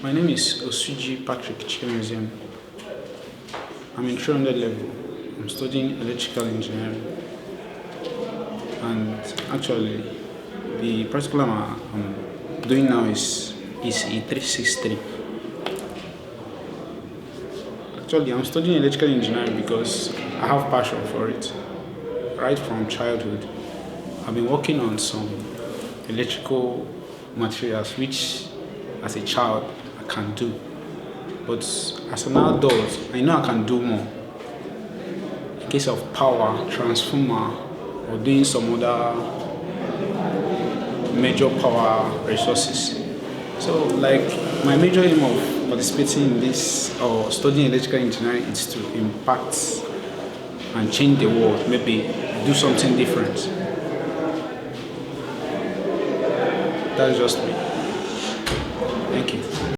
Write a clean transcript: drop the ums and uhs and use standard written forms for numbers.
My name is Osuji Patric Chiemeziem. I'm in 300 level. I'm studying electrical engineering. And actually, the particular I'm doing now is a 363. Actually, I'm studying electrical engineering because I have passion for it. Right from childhood, I've been working on some electrical materials which, as a child, I can do. But as an adult, I know I can do more. In case of power, transformer, or doing some other major power resources. So, like, my major aim of participating in this or studying electrical engineering is to impact and change the world, maybe do something different. That's just me. Thank you.